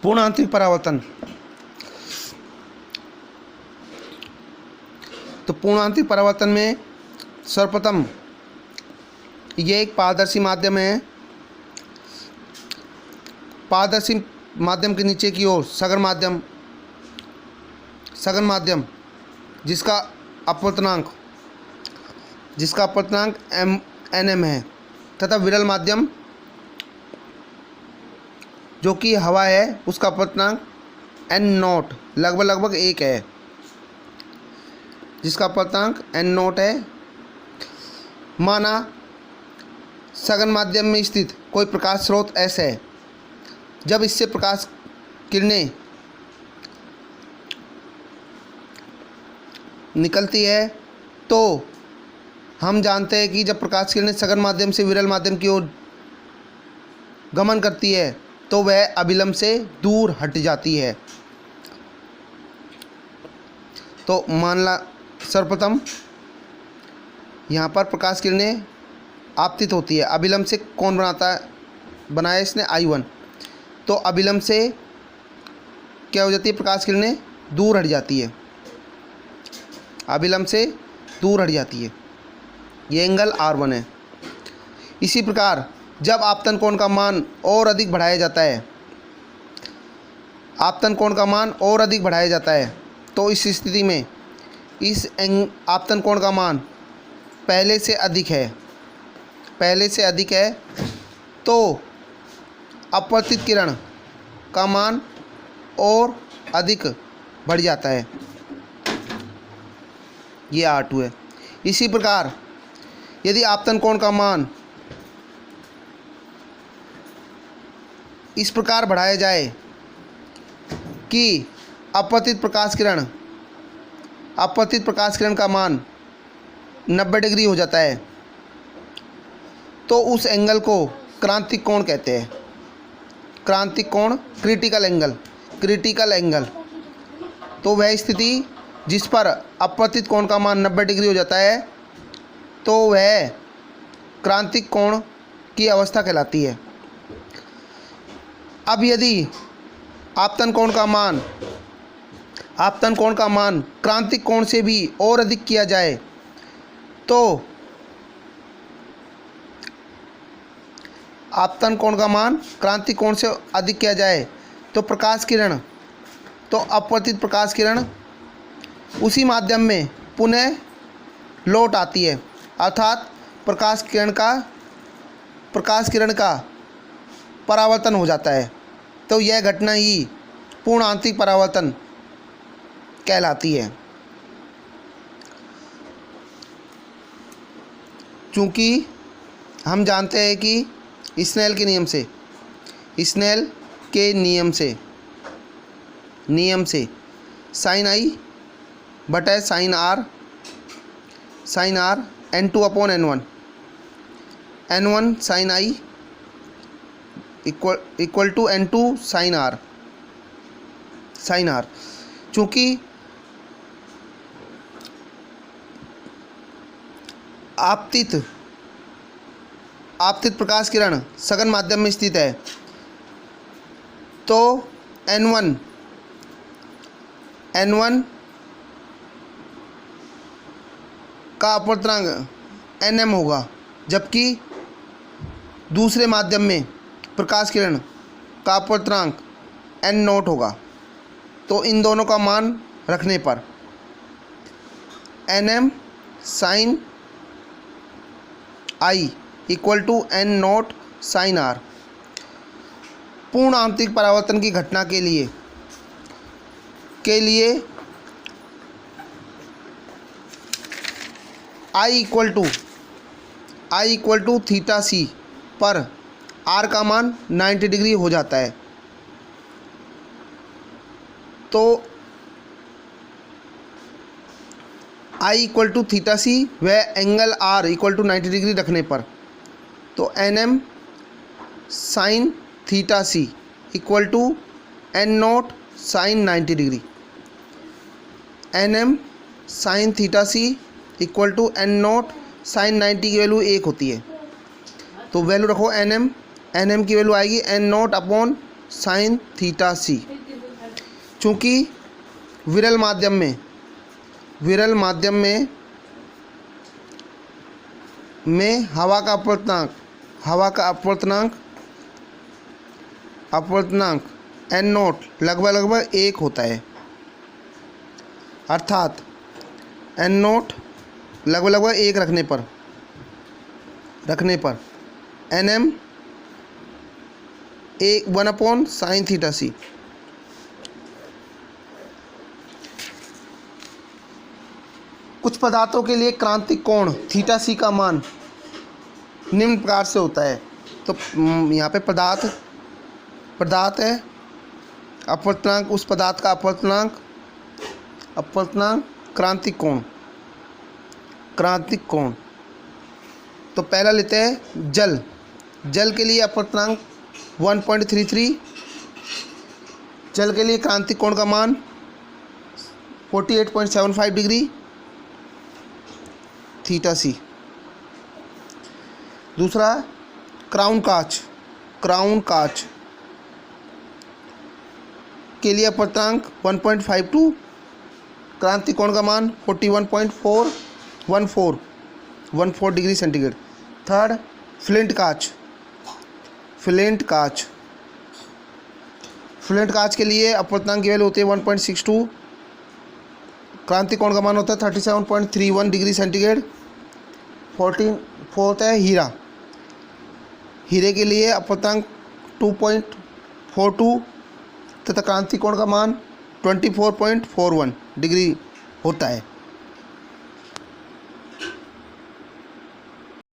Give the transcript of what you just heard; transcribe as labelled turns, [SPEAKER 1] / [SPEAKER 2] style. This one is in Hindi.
[SPEAKER 1] पूर्ण आंतरिक परावर्तन। तो पूर्ण आंतरिक परावर्तन में सर्वप्रथम ये एक पारदर्शी माध्यम है। पारदर्शी माध्यम के नीचे की ओर सघन माध्यम जिसका अपवर्तनांक nm है, तथा विरल माध्यम जो कि हवा है उसका अपवर्तनांक n0 लगभग 1 है, जिसका अपवर्तनांक n0 है। माना सघन माध्यम में स्थित कोई प्रकाश स्रोत S है। जब इससे प्रकाश किरणें निकलती है तो हम जानते हैं कि जब प्रकाश किरणें सघन माध्यम से विरल माध्यम की ओर गमन करती है तो वह अभिलंब से दूर हट जाती है। तो मान ला सर्वप्रथम यहाँ पर प्रकाश किरणें आपतित होती है। अभिलंब से कौन बनाया इसने I1। तो अभिलंब से क्या हो जाती है, प्रकाश किरणें दूर हट जाती है, अभिलंब से दूर हट जाती है। ये एंगल R1 है। इसी प्रकार जब आपतन कोण का मान और अधिक बढ़ाया जाता है, तो इस स्थिति में इस आपतन कोण का मान पहले से अधिक है तो अपवर्तित किरण का मान और अधिक बढ़ जाता है। ये R2 है। इसी प्रकार यदि आपतन कोण का मान इस प्रकार बढ़ाया जाए कि अपवर्तित प्रकाश किरण का मान 90 डिग्री हो जाता है, तो उस एंगल को क्रांतिक कोण कहते हैं। क्रांतिक कोण, क्रिटिकल एंगल। तो वह स्थिति जिस पर अपवर्तित कोण का मान 90 डिग्री हो जाता है तो वह क्रांतिक कोण की अवस्था कहलाती है। अब यदि आपतन कोण का मान क्रांतिक कोण से भी और अधिक किया जाए तो अपवर्तित प्रकाश किरण उसी माध्यम में पुनः लौट आती है, अर्थात प्रकाश किरण का परावर्तन हो जाता है। तो यह घटना ही पूर्ण आंतरिक परावर्तन कहलाती है। चूँकि हम जानते हैं कि स्नेल के नियम से साइन I बटा sine R n2 upon n1 sine I equal to n2 sine R। चूँकि आपतित प्रकाश किरण सघन माध्यम में स्थित है तो n1 का अपवर्तनांक nm होगा, जबकि दूसरे माध्यम में प्रकाश किरण का अपवर्तनांक n0 होगा। तो इन दोनों का मान रखने पर nm sine I equal to n0 sine R। पूर्ण आंतरिक परावर्तन की घटना के लिए I equal to theta C पर R का मान 90 डिग्री हो जाता है। तो I equal to theta C व angle R equal to 90 degree रखने पर तो nm sine theta C equal to n0 sine 90 degree. nm sine theta C equal to n0 sine 90 की वैल्यू 1 होती है। तो वैल्यू रखो nm की वैल्यू आएगी n0 अपॉन साइन थीटा सी। चूँकि विरल माध्यम में हवा का अपवर्तनांक एन नोट लगभग 1 होता है, अर्थात एन नोट लगभग 1 रखने पर एन एम 1 साइन थीटा सी। कुछ पदार्थों के लिए क्रांतिक कोण थीटा सी का मान निम्न प्रकार से होता है। तो यहाँ पे पदार्थ है, अपवर्तनांक, उस पदार्थ का अपवर्तनांक क्रांतिक कोण। तो पहला लेते हैं जल के लिए अपवर्तनांक 1.33, जल के लिए क्रांतिक कोण का मान 48.75 डिग्री थीटा सी। दूसरा क्राउन कांच के लिए अपवर्तनांक 1.52, क्रांतिक कोण का मान 41.414 डिग्री सेंटीग्रेड। थर्ड फ्लिंट कांच के लिए अपवर्तनांक की वैल्यू होती है 1.62, क्रांतिक कोण का मान होता है 37.31 डिग्री सेंटीग्रेड। 14 है हीरे के लिए अपवर्तनांक 2.42 तथा क्रांतिक कोण का मान 24.41 डिग्री होता है।